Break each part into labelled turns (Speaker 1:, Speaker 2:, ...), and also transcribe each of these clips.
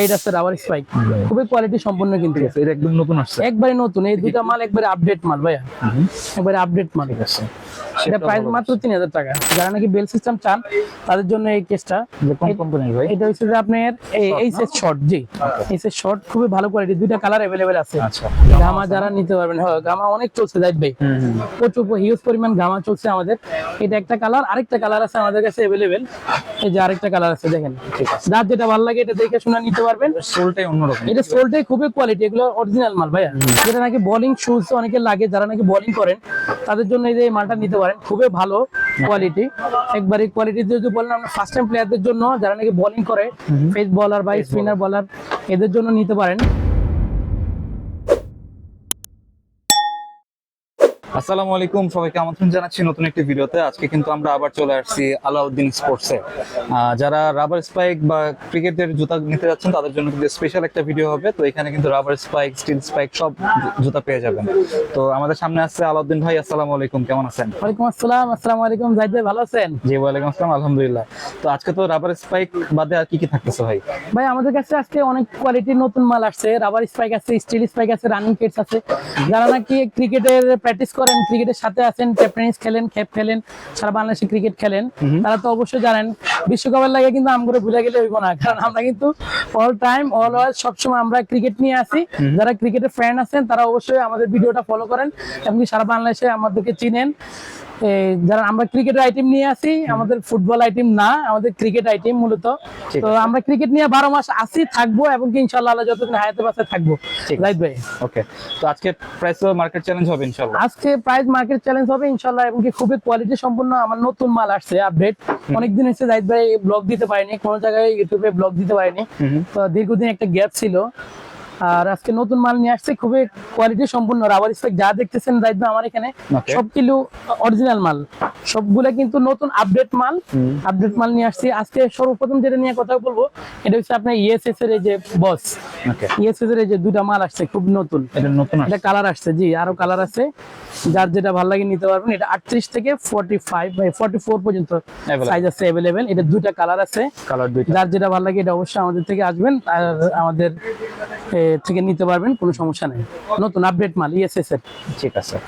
Speaker 1: এটা হচ্ছে rubber spike, খুবই কোয়ালিটি সম্পন্ন কিন্তু
Speaker 2: এটা একদম নতুন আসছে,
Speaker 1: একবারে নতুন। এই দুইটা মাল একবারে আপডেট মাল ভাইয়া, একবারে আপডেট মাল।
Speaker 2: ঠিক আছে।
Speaker 1: এটা প্রাইস মাত্র 3000 টাকা। যারা নাকি বেল সিস্টেম চান তাদের জন্য এই কেসটা।
Speaker 2: কোন কোম্পানির ভাই?
Speaker 1: এটা হচ্ছে যে আপনার এইচএস শর্ট। জি, এইচএস শর্ট খুবই ভালো কোয়ালিটি, দুইটা কালার अवेलेबल আছে।
Speaker 2: আচ্ছা,
Speaker 1: গামা যারা নিতে পারবেন, হ্যাঁ গামা অনেক চলছে জাহিদ ভাই, প্রচুর হিউজ পরিমাণ গামা চলছে আমাদের। এটা একটা কালার, আরেকটা কালার আছে আমাদের কাছে अवेलेबल। এই যে আরেকটা কালার আছে দেখেন,
Speaker 2: ঠিক আছে।
Speaker 1: যার যেটা ভালো লাগে এটা দেখে শুনে নিতে পারবেন।
Speaker 2: সোলটাই অন্যরকম,
Speaker 1: এটা সোলটাই খুবই কোয়ালিটি, এগুলো অরিজিনাল মাল ভাইয়া। যেটা নাকি বোলিং শুজ অনেকে লাগে, যারা নাকি বোলিং করেন তাদের জন্য এই যে মালটা নিতে পারেন, খুবই ভালো কোয়ালিটি। একবারে কোয়ালিটি যদি বলেন আমরা ফার্স্ট টাইম প্লেয়ারদের জন্য, যারা নাকি বোলিং করে, পেস বলার বা স্পিনার বলার, এদের জন্য নিতে পারেন।
Speaker 2: আসসালামু আলাইকুম, সবাইকে আমন্ত্রণ জানাচ্ছি নতুন একটি ভিডিওতে। আজকে কিন্তু আমরা আবার চলে আসছি আলাউদ্দিন স্পোর্টসে। যারা রাবার স্পাইক বা ক্রিকেটের জুতা নিতে যাচ্ছেন তাদের জন্য কিন্তু স্পেশাল একটা ভিডিও হবে। তো এখানে কিন্তু রাবার স্পাইক, স্টিল স্পাইক সব জুতা পেয়ে যাবেন। তো আমাদের সামনে আসছে আলাউদ্দিন ভাই। আসসালামু আলাইকুম, কেমন আছেন?
Speaker 1: ওয়ালাইকুম আসসালাম। আসসালামু আলাইকুম জাহিদ ভাই, ভালো আছেন?
Speaker 2: জি ওয়ালাইকুম আসসালাম, আলহামদুলিল্লাহ। তো আজকে তো রাবার স্পাইক বাদে আর কি কি থাকতেছে ভাই?
Speaker 1: ভাই আমাদের কাছে আজকে অনেক কোয়ালিটির নতুন মাল আসছে। রাবার স্পাইক আছে, স্টিল স্পাইক আছে, রানিং কেটস আছে। যারা নাকি ক্রিকেটের প্র্যাকটিস করেন, ক্রিকেটের সাথে আছেন, টেনিস খেলেন, খেপ খেলেন, সারা বাংলাদেশে ক্রিকেট খেলেন, তারা তো অবশ্যই জানেন বিশ্বকাপের লাগে কিন্তু আমগুলো ভুলে গেলে হইব না, কারণ আমরা কিন্তু অল টাইম অলওয়েজ সবসময় আমরা ক্রিকেট নিয়ে আসি। যারা ক্রিকেটের ফ্যান আছেন তারা অবশ্যই আমাদের ভিডিওটা ফলো করেন, এমনকি সারা বাংলাদেশে আমাদেরকে চিনেন। যারা আমরা ক্রিকেটের আইটেম নিয়ে আসি, আমাদের ফুটবল আইটেম না, আমাদের ক্রিকেট আইটেম মূলত। তো আমরা ক্রিকেট নিয়ে 12 মাস আসি, থাকবো, এবং ইনশাআল্লাহ আল্লাহ যতদিন হায়াতে বাঁচে থাকবো। রাইট ভাই?
Speaker 2: ওকে। তো আজকে প্রাইস মার্কেট চ্যালেঞ্জ হবে ইনশাআল্লাহ।
Speaker 1: আজকে প্রাইস মার্কেট চ্যালেঞ্জ হবে ইনশাআল্লাহ, এবং খুবই কোয়ালিটি সম্পন্ন আমার নতুন মাল আসছে আপডেট। অনেকদিন হয়েছে জাহিদ ভাই ব্লগ দিতে পারিনি, কোনো জায়গায় ইউটিউবে ব্লগ দিতে পারিনি, তো দীর্ঘদিন একটা গ্যাপ ছিল। আর আজকে নতুন মাল নিয়ে আসছে, খুবই কোয়ালিটি সম্পূর্ণ রাবার স্পাইক। যা দেখতেছেন জাহিদ ভাই আমার এখানে সবগুলো অরিজিনাল মাল, সবগুলা কিন্তু নতুন আপডেট মাল। আপডেট মাল নিয়ে আসছি আজকে। সর্বপ্রথম যেটা নিয়ে কথা বলবো এটা হচ্ছে আপনার ইএসএস এর এই যে বস, ইএসএস এর এই যে দুটা মাল আসছে খুব নতুন।
Speaker 2: এটা নতুন,
Speaker 1: এটা কালার আসছে, জি আরো কালার আছে, যার যেটা ভালো লাগে নিতে পারবেন। এটা 38 থেকে 45 বা 44 পর্যন্ত সাইজ আছে अवेलेबल। এটা দুটা কালার আছে,
Speaker 2: কালার দুইটা,
Speaker 1: যার যেটা ভালো লাগে এটা অবশ্যই আমাদের থেকে আসবেন আর আমাদের থেকে নিতে পারবেন, কোনো সমস্যা নেই। নতুন আপডেট মাল ইএসএস এর।
Speaker 2: ঠিক আছে।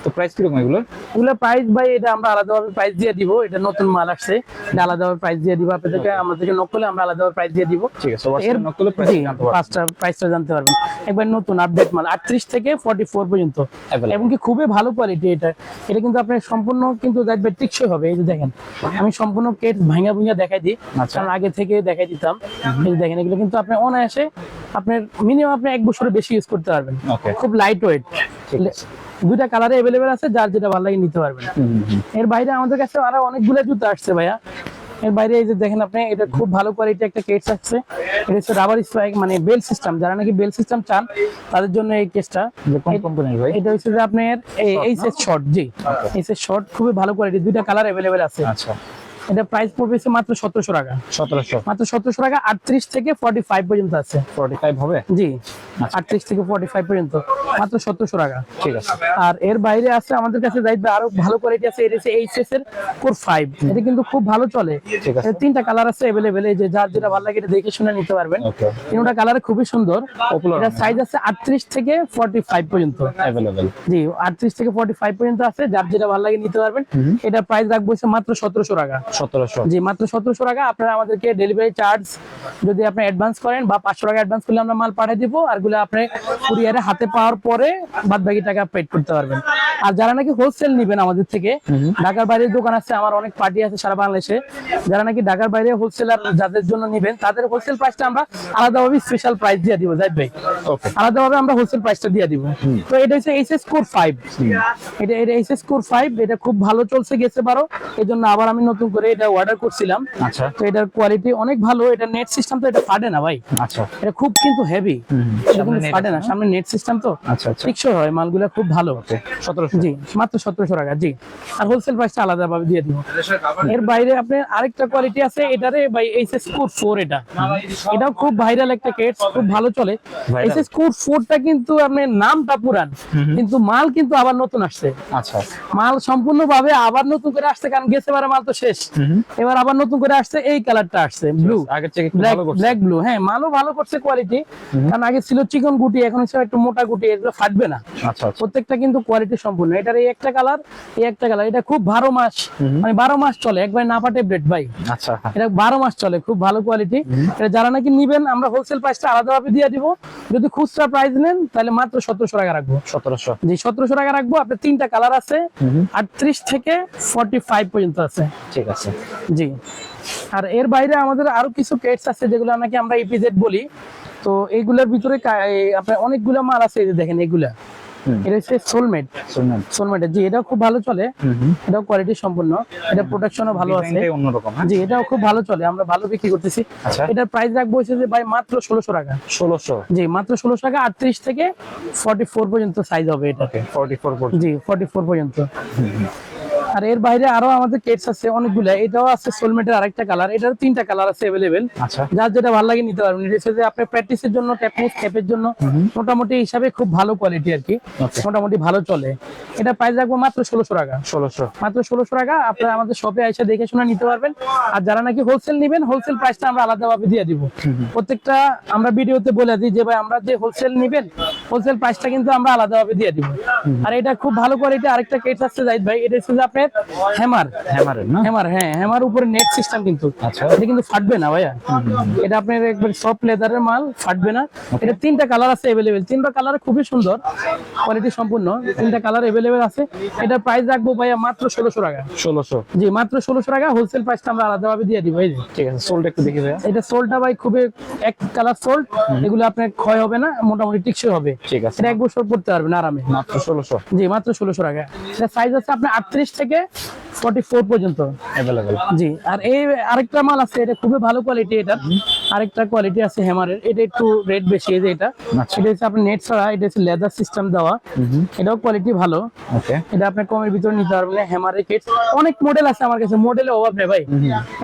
Speaker 2: তো প্রাইস কিরকম এগুলো?
Speaker 1: এগুলো প্রাইস ভাই এটা আমরা আলাদাভাবে প্রাইস দিয়ে দিব। এটা নতুন মাল আসছে, এটা আলাদাভাবে প্রাইস দিয়ে দিব আপনাদেরকে। আমাদেরকে নক করলে আমরা আলাদাভাবে প্রাইস দিয়ে দিব।
Speaker 2: ঠিক আছে,
Speaker 1: এর
Speaker 2: নক করলে প্রাইস জানতে পারবেন,
Speaker 1: পাঁচটা প্রাইসটা জানতে পারবেন। একবার নতুন আপডেট মাল 38 থেকে 44 পর্যন্ত, এবং কি খুবই ভালো কোয়ালিটি। এটা এটা কিন্তু আপনার সম্পূর্ণ কিন্তু দেখবে টিকসই হবে। এই যে দেখেন, আমি সম্পূর্ণ কেট ভাঙা ভুঙা দেখাই দিই, কারণ আগে থেকে দেখাই দিতাম। এই যে দেখেন, এগুলো কিন্তু আপনি অনায়াসে আপনার মিনিমাম আপনি 1 বছরের বেশি ইউজ করতে পারবেন। খুব লাইট ওয়েট, দুইটা কালারে अवेलेबल আছে, যার যেটা ভালো লাগে নিতে পারবেন। এর বাইরে আমাদের কাছে আরো অনেকগুলো জুতা আসছে ভাইয়া। এর বাইরে এই যে দেখেন আপনি, এটা খুব ভালো কোয়ালিটি একটা কেস আসছে। এটা হচ্ছে রাবার স্পাইক, মানে বেল সিস্টেম। যারা নাকি বেল সিস্টেম চান তাদের জন্য এই কেসটা।
Speaker 2: কোন কোম্পানির ভাই?
Speaker 1: এটা হচ্ছে যে আপনার এইচএস শর্ট। জি, এইচএস শর্ট খুবই ভালো কোয়ালিটি, দুইটা কালার अवेलेबल আছে।
Speaker 2: আচ্ছা,
Speaker 1: এটা প্রাইস পড়বে মাত্র 1700 টাকা।
Speaker 2: 1700,
Speaker 1: মাত্র 1700 টাকা। 38 থেকে 45 পর্যন্ত আছে।
Speaker 2: 45 হবে?
Speaker 1: জি, 38 থেকে 45 পর্যন্ত, মাত্র 1700 টাকা।
Speaker 2: ঠিক আছে।
Speaker 1: আর এর বাইরে আছে আমাদের কাছে যাইবে আরো ভালো কোয়ালিটি আছে। এটা হচ্ছে এইচএস এর কোর 5, এটা কিন্তু খুব ভালো চলে।
Speaker 2: ঠিক আছে।
Speaker 1: এর তিনটা কালার আছে अवेलेबल, এই যে যার যেটা ভালো লাগে এটা দেখে শুনে নিতে পারবেন। তিনটা কালার খুবই সুন্দর। এটা সাইজ আছে 38 থেকে 45 পর্যন্ত
Speaker 2: अवेलेबल।
Speaker 1: জি, 38 থেকে 45 পর্যন্ত আছে, যার যেটা ভালো লাগে নিতে পারবেন। এটা প্রাইস রাখবো মাত্র 1700 টাকা।
Speaker 2: 1700,
Speaker 1: জি মাত্র 1700 টাকা। আপনারা আমাদেরকে ডেলিভারি চার্জ যদি আপনি অ্যাডভান্স করেন বা 500 টাকা অ্যাডভান্স করলে আমরা মাল পাঠিয়ে দিব, আর গুলো আপনি কুরিয়ারে হাতে পাওয়ার পরে বাদ বাকি টাকা পেড করতে পারবেন। আর যারা নাকি হোলসেল নেবেন আমাদের থেকে, ঢাকার বাইরে দোকান আছে, আমার অনেক পার্টি আছে সারা বাংলাদেশে, যারা নাকি ঢাকার বাইরে হোলসেলার যাদের জন্য নেবেন তাদের হোলসেল প্রাইসটা আমরা আলাদাভাবে স্পেশাল প্রাইস দিয়ে দিব জাহিদ ভাই। আলাদাভাবে আমরা হোলসেল প্রাইসটা দিয়ে দিব। তো এটা হচ্ছে এইচএস কোর 5, এটা এইচএস কোর 5, এটা খুব ভালো চলছে গেছে 12, এজন্য আবার আমি নতুন করে এটা অর্ডার করছিলাম।
Speaker 2: আচ্ছা,
Speaker 1: তো এটার কোয়ালিটি অনেক ভালো। এটা নেট সিস্টেম, তো এটা ফাটে না ভাই।
Speaker 2: আচ্ছা,
Speaker 1: এটা খুব কিন্তু হেভি, এটা কিন্তু ফাটে না, সামনে নেট সিস্টেম তো।
Speaker 2: আচ্ছা আচ্ছা
Speaker 1: টেকসই হয় মালগুলো, খুব ভালো।
Speaker 2: 1700
Speaker 1: জি মাত্র 1700 টাকা। জি, আর হোলসেল প্রাইসটা আলাদা ভাবে দিয়ে দিব। এর বাইরে আপনার আরেকটা কোয়ালিটি আছে, এটারে ভাই এইচএস কোড 4, এটাও খুব ভাইরাল একটা কেটস, খুব ভালো চলে।
Speaker 2: Viral?
Speaker 1: এইচএস কোড 4টা কিন্তু আপনার নামটা পুরান, কিন্তু মাল কিন্তু আবার নতুন আসছে।
Speaker 2: আচ্ছা
Speaker 1: মাল সম্পূর্ণভাবে আবার নতুন করে আসছে, কারণ গেছে বারে মাল তো শেষ, এবার আবার নতুন করে আসছে। এই কালারটা আসছে ব্লু,
Speaker 2: আগের থেকে একটু
Speaker 1: ব্ল্যাক
Speaker 2: ভালো করছে।
Speaker 1: Black blue. হ্যাঁ, মালও ভালো করছে কোয়ালিটি, কারণ আগে ছিল চিকন গুটি, এখন হচ্ছে একটু মোটা গুটি, এগুলো ফাটবে না।
Speaker 2: আচ্ছা আচ্ছা
Speaker 1: প্রত্যেকটা কিন্তু কোয়ালিটি সম্পূর্ণ। এটার এই একটা কালার, এই একটা কালার, এটা খুব 12 মাস, মানে 12 মাস চলে, একবার না পাটে ব্রেড ভাই।
Speaker 2: আচ্ছা
Speaker 1: এটা 12 মাস চলে, খুব ভালো কোয়ালিটি। এটা যারা নাকি নিবেন, আমরা হোলসেল প্রাইসটা আলাদাভাবে দিয়ে দিব। যদি খুচরা প্রাইস নেন তাহলে মাত্র 1700 টাকা রাখবো।
Speaker 2: 1700
Speaker 1: জি 1700 টাকা রাখবো। আপনার 3টা কালার আছে, 38 থেকে 45 পর্যন্ত আছে।
Speaker 2: ঠিক আছে।
Speaker 1: জি, আর এর বাইরে আমাদের আরো কিছু কেটস আছে যেগুলো নাকি আমরা ইপিজেড বলি। তো এইগুলোর ভিতরে আপনার অনেকগুলো মাল আছে, এই যে দেখেন এগুলা, এটা হচ্ছে সোলমেট। সোলমেট, জি এটাও খুব ভালো চলে, এটাও কোয়ালিটি সম্পূর্ণ, এটা প্রোটেকশনও ভালো আছে।
Speaker 2: ডিজাইনটাই অন্যরকম। হ্যাঁ
Speaker 1: জি এটাও খুব ভালো চলে, আমরা ভালো বিক্রি করতেছি।
Speaker 2: আচ্ছা
Speaker 1: এটার প্রাইস রাখবো হচ্ছে যে ভাই মাত্র 1600 টাকা।
Speaker 2: 1600
Speaker 1: জি মাত্র 1600 টাকা। 38 থেকে 44 পর্যন্ত সাইজ হবে এটা।
Speaker 2: 44 পর্যন্ত।
Speaker 1: জি 44 পর্যন্ত। আর এর বাইরে আরো আমাদের কেটস আছে অনেকগুলা। এটাও আছে সোলমেটের আরেকটা কালার, এটার 3টা কালার আছে अवेलेबल।
Speaker 2: আচ্ছা
Speaker 1: যার যেটা ভালো লাগে নিতে পারবেন। এটা হচ্ছে যে আপনার প্র্যাকটিসের জন্য, টেকনিক ক্যাপের জন্য মোটামুটি হিসাবে খুব ভালো কোয়ালিটি আর কি, মোটামুটি ভালো চলে। এটা প্রাইস রাখবো মাত্র 1600 টাকা।
Speaker 2: 1600
Speaker 1: মাত্র 1600 টাকা। আপনারা আমাদের শপে এসে দেখে শুনে নিতে পারবেন। আর যারা নাকি হোলসেল নেবেন, হোলসেল প্রাইসটা আমরা আলাদাভাবে দিয়ে দিব। প্রত্যেকটা আমরা ভিডিওতে বলে দিই যে ভাই আমরা যে হোলসেল নেবেন, হোলসেল প্রাইসটা কিন্তু আমরা আলাদাভাবে দিয়ে দিব। আর এটা খুব ভালো কোয়ালিটি। আরেকটা কেটস আছে জাহিদ ভাই, এটা হচ্ছে যে আপনার হ্যামার।
Speaker 2: হ্যামারের না?
Speaker 1: হ্যামার, হ্যাঁ হ্যামার উপরে নেট সিস্টেম কিন্তু।
Speaker 2: আচ্ছা।
Speaker 1: এটা কিন্তু ফাটবে না ভাইয়া, এটা আপনার একবার সফট লেদারের মাল, ফাটবে না। এটা 3টা কালার আছে अवेलेबल, 3টা কালার খুবই সুন্দর, কোয়ালিটি সম্পূর্ণ, 3টা কালার अवेलेबल আছে। এটা প্রাইস রাখবো ভাইয়া মাত্র 1600 টাকা।
Speaker 2: 1600
Speaker 1: জি মাত্র 1600 টাকা। হোলসেল প্রাইসটা আমরা আলাদাভাবে দিয়ে দিব। এই যে
Speaker 2: ঠিক আছে। সোলটা একটু দেখি ভাইয়া।
Speaker 1: এটা সোলটা ভাই খুবই এক কালার সোল্ড, এগুলো আপনার ক্ষয় হবে না, মোটামুটি টিকসই হবে।
Speaker 2: ঠিক আছে।
Speaker 1: এটা 1 বছর পড়তে পারবেন আরামে।
Speaker 2: মাত্র 1600
Speaker 1: জি মাত্র 1600 টাকা। এটা সাইজ আছে আপনার 38 থেকে 44 পর্যন্ত
Speaker 2: अवेलेबल।
Speaker 1: জি। আর এই আরেকটা মাল আছে, এটা খুবই ভালো কোয়ালিটি। এটা আরেকটা কোয়ালিটি আছে হ্যামারের, এটা একটু রেট বেশি। এই যে এটা,
Speaker 2: আচ্ছা।
Speaker 1: এটা হচ্ছে আপনার নেট ছাড়া, এটা হচ্ছে লেদার সিস্টেম দেওয়া, এটাও কোয়ালিটি ভালো।
Speaker 2: ওকে
Speaker 1: এটা আপনি কমের ভিতরে নিতে পারবেন। হ্যামারের কিটস অনেক মডেল আছে আমার কাছে, মডেলের অভাব নেই ভাই,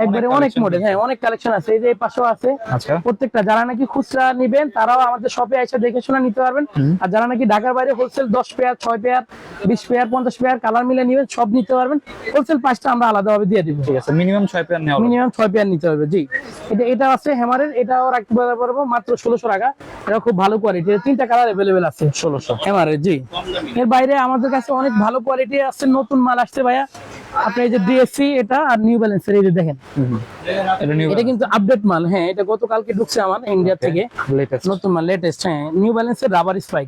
Speaker 1: একবারে অনেক মডেল। হ্যাঁ অনেক কালেকশন আছে। এই যে এই পাশেও আছে।
Speaker 2: আচ্ছা
Speaker 1: প্রত্যেকটা যারা নাকি খুচরা নিবেন তারাও আমাদের শপে এসে দেখে শুনে নিতে পারবেন। আর যারা নাকি ঢাকার বাইরে wholesale 10 pair, 6 pair, 20 pair, 50 pair colour মিলে নিবেন, সব নিতে পারবেন। হোলসেল প্রাইসটা আমরা আলাদাভাবে দিয়ে দিব।
Speaker 2: ঠিক আছে। মিনিমাম 6 পেয়ার নেওয়া হবে।
Speaker 1: মিনিমাম 6 পেয়ার নিতে হবে। জি এটা আছে হ্যামারের, এটাও রাখতে পারবো মাত্র 1600 টাকা। এটা খুব ভালো কোয়ালিটি, 3টা কালার अवेलेबल আছে
Speaker 2: 1600
Speaker 1: হ্যামারের। জি এর বাইরে আমাদের কাছে অনেক ভালো কোয়ালিটি আছে, নতুন মাল আসছে ভাইয়া। আপনি এই যে ডিএসসি এটা আর নিউ ব্যালেন্সের, এই যে দেখেন
Speaker 2: এটা নিউ
Speaker 1: এটা কিন্তু আপডেট মাল। হ্যাঁ এটা গতকালকে ঢুকছে আমার ইন্ডিয়া থেকে,
Speaker 2: লেটেস্ট
Speaker 1: নতুন মাল, লেটেস্ট। হ্যাঁ নিউ ব্যালেন্সের রাবার স্পাইক,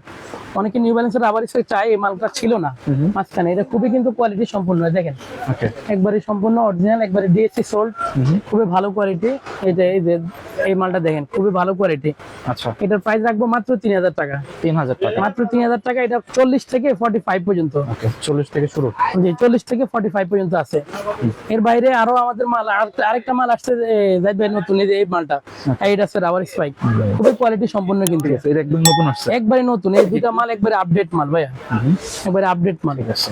Speaker 1: অনেকে নিউ ব্যালেন্সের রাবার স্পাইক চাই, এই মালটা ছিল না মাঝখানে। এটা খুবই কিন্তু কোয়ালিটি সম্পূর্ণ, দেখেন
Speaker 2: ওকে
Speaker 1: একবারে সম্পূর্ণ অরিজিনাল, একবারে ডিএসসি সোল্ড, খুবই ভালো কোয়ালিটি। এই যে এই মালটা দেখেন খুবই ভালো কোয়ালিটি।
Speaker 2: আচ্ছা
Speaker 1: এটার প্রাইস রাখবো মাত্র 3000 টাকা।
Speaker 2: 3000 টাকা।
Speaker 1: মাত্র 3000 টাকা। এটা 40 থেকে 45 পর্যন্ত।
Speaker 2: ওকে 40 থেকে শুরু।
Speaker 1: জি 40 থেকে 45 পর্যন্ত আছে। এর বাইরে আরো আমাদের মাল, আরেকটা মাল আসছে জাহিদ ভাই নতুন, এই যে এই মালটা, এটা আছে রাবার স্পাইক, খুবই কোয়ালিটি সম্পূর্ণ কিন্তু,
Speaker 2: ঠিক আছে। এটা একদম নতুন আসছে।
Speaker 1: একবারে নতুন। এই দুটা মাল একবারে আপডেট মাল ভাইয়া, একবারে আপডেট মাল।
Speaker 2: ঠিক আছে।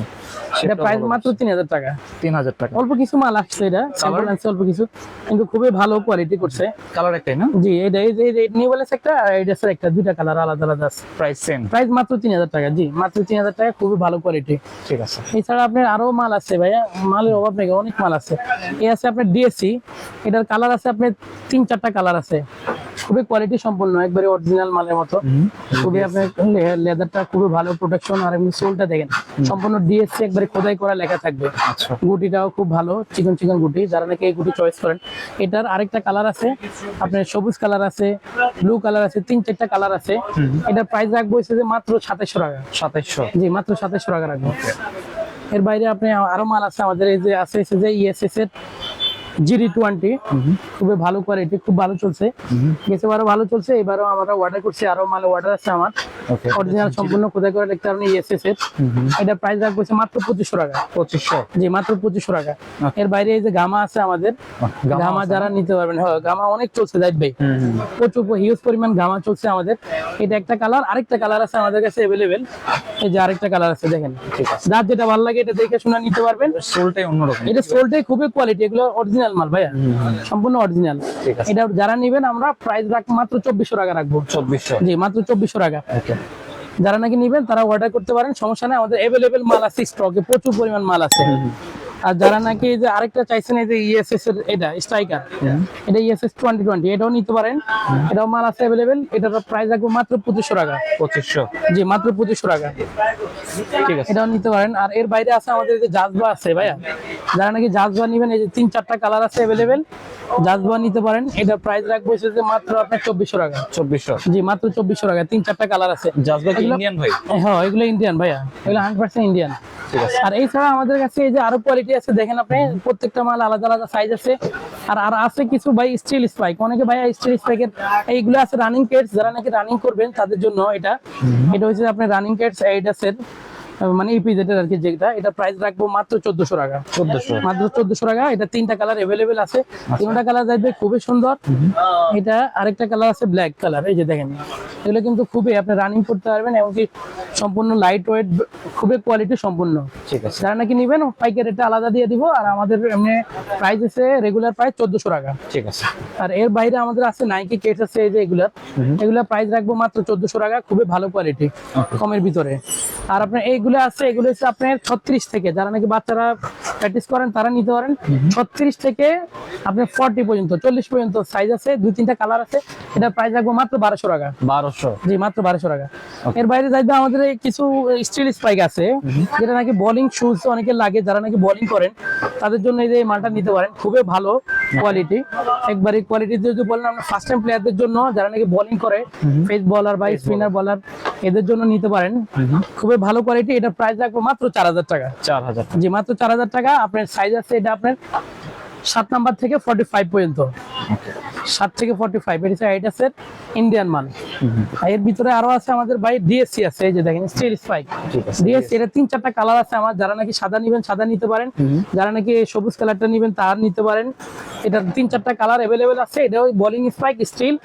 Speaker 1: এটা প্রাইস মাত্র 3000 টাকা।
Speaker 2: 3000 টাকা।
Speaker 1: অল্প কিছু মাল আসছে, এটা স্যাম্পল আছে অল্প কিছু, কিন্তু খুবই ভালো কোয়ালিটি করছে।
Speaker 2: কালার একটাই না?
Speaker 1: জি এটা এই যে নিউ ব্যালেন্স একটা, এটা স্যার একটা, দুইটা কালার আলাদা আলাদা আছে।
Speaker 2: Price same.
Speaker 1: প্রাইস মাত্র 3000 টাকা। জি মাত্র 3000 টাকা, খুবই ভালো কোয়ালিটি।
Speaker 2: ঠিক আছে।
Speaker 1: এছাড়া আপনার আরো মাল আছে ভাইয়া, মালের অভাব নেই, অনেক মাল আছে। এই আছে আপনার ডিএসসি, এটার কালার আছে আপনার 3-4টা কালার আছে, খুবই কোয়ালিটি সম্পন্ন, একবারে অরিজিনাল মালের মতো। খুবই আপনার লেদারটা খুবই ভালো প্রোটেকশন। আর এমনি সোলটা দেখেন সম্পূর্ণ ডিএসসি, একবারে খোদাই করা লেখা থাকবে।
Speaker 2: আচ্ছা
Speaker 1: গুটিটাও খুব ভালো, চিকন চিকন গুটি, যারা নাকি এই গুটি চয়েস করেন। এটার আরেকটা কালার আছে আপনার, সবুজ কালার আছে, ব্লু কালার আছে, 3-4টা কালার আছে। এটার প্রাইস রাখবো হচ্ছে যে মাত্র 2700 টাকা।
Speaker 2: 2700।
Speaker 1: জি মাত্র 2700 টাকা রাখবো। এর বাইরে আপনি আরো মাল আছে আমাদের, এই যে আছে যে ইএসএস এর GD20 খুবই ভালো কোয়ালিটি, খুব ভালো চলছে, গেছেবারও ভালো চলছে, এবারও আমরা অর্ডার করছি, আরো মাল অর্ডার আছে আমার অরিজিনাল সম্পূর্ণ খোদাই করে লিখতে পারেন ESS এর। এটা প্রাইস রাখবো মাত্র 2500 টাকা।
Speaker 2: 2500?
Speaker 1: জি মাত্র 2500 টাকা। এর বাইরে এই যে গামা আছে আমাদের, গামা যারা নিতে পারবেন, হ্যাঁ গামা অনেক চলছে জাহিদ ভাই, প্রচুর হিউজ পরিমাণ গামা চলছে আমাদের। এটা একটা কালার, আরেকটা কালার আছে আমাদের কাছে अवेलेबल, এই যে আরেকটা কালার আছে দেখেন, যার যেটা ভালো লাগে এটা দেখে শুনে নিতে পারবেন।
Speaker 2: সোলটাই অন্যরকম,
Speaker 1: এটা সোলটাই খুবই কোয়ালিটি, এগুলো অরিজিনাল মাল ভাইয়া, সম্পূর্ণ অরিজিনাল। এটা যারা নেবেন আমরা প্রাইস রাখবো মাত্র 2400 টাকা রাখবো।
Speaker 2: 2400?
Speaker 1: জি মাত্র 2400 টাকা। যারা নাকি নেবেন তারা অর্ডার করতে পারেন, সমস্যা নাই, আমাদের अवेलेबल মাল আছে, স্টকে প্রচুর পরিমাণ মাল আছে। আর যারা নাকি এই যে আরেকটা চাইছেন, এই যে ESS এর এটা স্ট্রাইকার, এটা ESS 2020, এটাও নিতে পারেন, এটাও মাল আছে अवेलेबल। এটার প্রাইস রাখবো মাত্র 2500 টাকা।
Speaker 2: 2500?
Speaker 1: জি মাত্র 2500 টাকা।
Speaker 2: ঠিক আছে,
Speaker 1: এটাও নিতে পারেন। আর এর বাইরে আছে আমাদের যে জাজবা আছে ভাইয়া, যারা নাকি জাজবা নেবেন, এই যে 3-4টা কালার আছে अवेलेबल, জাজবা নিতে পারেন। এটা প্রাইস রাখবো যে মাত্র আপনার 2400 টাকা।
Speaker 2: 2400?
Speaker 1: জি মাত্র 2400 টাকা। 3-4টা কালার আছে।
Speaker 2: জাজবা কি ইন্ডিয়ান ভাই?
Speaker 1: হ্যাঁ এগুলো ইন্ডিয়ান ভাইয়া, এগুলো 100% ইন্ডিয়ান।
Speaker 2: ঠিক আছে।
Speaker 1: আর এছাড়া আমাদের কাছে এই যে আরো কোয়ালিটি আছে, দেখেন আপনি প্রত্যেকটা মাল আলাদা আলাদা সাইজ আছে। আর আছে কিছু ভাই স্টিল স্পাইক, অনেকে ভাই স্টিল স্পাইকের এইগুলো আছে রানিং কেটস, যারা নাকি রানিং করবেন তাদের জন্য এটা হচ্ছে আপনার রানিং কেটস এইডাসের, মানে ইপিজেড এর আর কি, যেটা এটা প্রাইস রাখবো মাত্র 1400 টাকা।
Speaker 2: 1400?
Speaker 1: মাত্র 1400 টাকা। এটা 3টা কালার अवेलेबल আছে, 3টা কালার যাবে খুবই সুন্দর। এটা আরেকটা কালার আছে ব্ল্যাক কালার, এই যে দেখেন, এগুলো কিন্তু খুবই আপনি রানিং করতে পারবেন, এবং কি সম্পূর্ণ লাইট ওয়েট, খুবই কোয়ালিটি সম্পূর্ণ।
Speaker 2: ঠিক আছে।
Speaker 1: যারা নাকি নেবেন পাইকারি রেটটা আলাদা দিয়ে দিব, আর আমাদের এমনি প্রাইস আছে রেগুলার প্রাইস 1400 টাকা।
Speaker 2: ঠিক আছে।
Speaker 1: আর এর বাইরে আমাদের আছে নাইকি কেটস আছে, এই যে এগুলা প্রাইস রাখবো মাত্র 1400 টাকা, খুবই ভালো কোয়ালিটি, কমের ভিতরে। আর আপনার এইগুলো আছে, এগুলো হচ্ছে আপনার 36 থেকে, যারা নাকি বাচ্চারা প্র্যাকটিস করেন তারা নিতে পারেন। 36 থেকে আপনার 40 পর্যন্ত, 40 পর্যন্ত সাইজ আছে, 2-3টা কালার আছে। এটা প্রাইস রাখবো মাত্র 1200 টাকা।
Speaker 2: 1200?
Speaker 1: জি মাত্র 1200 টাকা। এর বাইরে যাইবে আমাদের কিছু স্টিল স্পাইক আছে, যেটা নাকি বোলিং শুজ অনেকে লাগে, যারা নাকি বোলিং করেন তাদের জন্য এই যে মালটা নিতে পারেন, খুবই ভালো কোয়ালিটি, একবারে কোয়ালিটি যদি বলেন আমরা ফার্স্ট টাইম প্লেয়ারদের জন্য, যারা নাকি বোলিং করে, ফেস বলার বা স্পিনার বলার, এদের জন্য নিতে পারেন, খুবই ভালো কোয়ালিটি। এটা প্রাইস রাখবো মাত্র 4000 টাকা।
Speaker 2: 4000?
Speaker 1: জি মাত্র 4000 টাকা। আপনার সাইজ আছে, এটা আপনার 7 নাম্বার থেকে 45 পর্যন্ত, 7 থেকে 45, এটা এইডাসের ইন্ডিয়ান মাল। এর ভিতরে আরো আছে আমাদের ভাই ডিএসসি আছে, এই যে দেখেন স্টিল স্পাইক ডিএসসি, এটা 3-4টা কালার আছে আমার। যারা নাকি সাদা নিবেন সাদা নিতে পারেন, যারা নাকি সবুজ কালারটা নিবেন তার নিতে পারেন। এটা 3-4টা কালার अवेलेबल আছে। এটা ওই বোলিং স্পাইক স্টিল,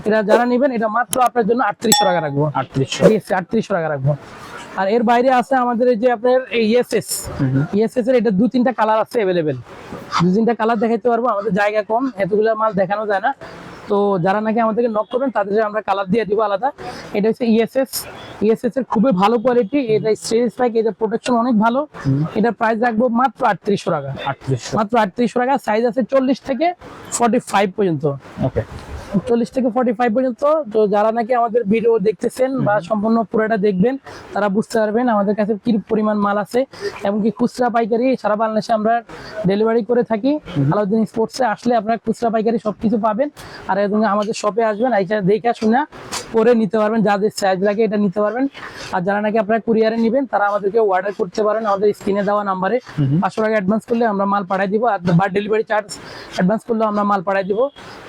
Speaker 1: এটা যারা নিবেন এটা মাত্র আপনার জন্য 3800 টাকা রাখবো।
Speaker 2: 3800?
Speaker 1: ডিএসসি 3800 টাকা রাখবো। আর এর বাইরে আছে আমাদের এই যে আপনার ESS এর, এটা 2-3টা কালার আছে अवेलेबल, 2-3টা কালার দেখাইতে পারবো, আমাদের জায়গা কম, এতগুলো মাল দেখানো যায় না। তো যারা নাকি আমাদেরকে নক করবেন তাদের আমরা কালার দিয়ে দিব আলাদা। এটা হচ্ছে ESS এর খুবই ভালো কোয়ালিটি, এটা স্টিল স্পাইক, এটা প্রোটেকশন অনেক ভালো। এটা প্রাইস রাখবো মাত্র 3800 টাকা।
Speaker 2: 3800?
Speaker 1: মাত্র 3800 টাকা। সাইজ আছে 40 থেকে 45 পর্যন্ত।
Speaker 2: ওকে,
Speaker 1: 40 থেকে 45 পর্যন্ত। তো যারা নাকি আমাদের ভিডিও দেখতেছেন বা সম্পূর্ণ পুরোটা দেখবেন, তারা বুঝতে পারবেন আমাদের কাছে কি পরিমাণ মাল আছে, এবং কি খুচরা পাইকারি সারা বাংলাদেশে আমরা ডেলিভারি করে থাকি। আলাউদ্দিন স্পোর্টসে আসলে আপনারা খুচরা পাইকারি সবকিছু পাবেন। আর এবং আমাদের শপে আসবেন, দেখে শুনে পরে নিতে পারবেন, যাদের সাইজ লাগে এটা নিতে পারবেন। আর যারা নাকি আপনারা কুরিয়ারে নেবেন তারা আমাদেরকে অর্ডার করতে পারেন, আমাদের স্ক্রিনে দেওয়া নাম্বারে 500 টাকা অ্যাডভান্স করলে আমরা মাল পাঠিয়ে দিব, আর বা ডেলিভারি চার্জ অ্যাডভান্স করলেও আমরা মাল পাঠিয়ে দিব।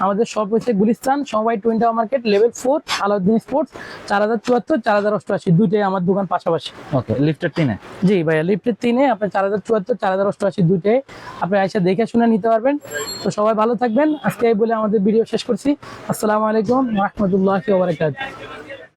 Speaker 1: আমাদের শপ হচ্ছে গুলিস্তান সমবায় twin tower market, level 4, Alauddin sports, 4074, 4088, দুইটাই আমার দোকান পাশাপাশি।
Speaker 2: ওকে, লিফটের 3-এ? জি
Speaker 1: ভাইয়া, লিফটের 3-এ আপনার 4074, 4088, দুইটাই আপনি এসে দেখে শুনে নিতে পারবেন। তো সবাই ভালো থাকবেন। আজকে এই বলে আমাদের ভিডিও শেষ করছি। আসসালামু আলাইকুম ওয়া রাহমাতুল্লাহি ওয়া বারাকাতুহু।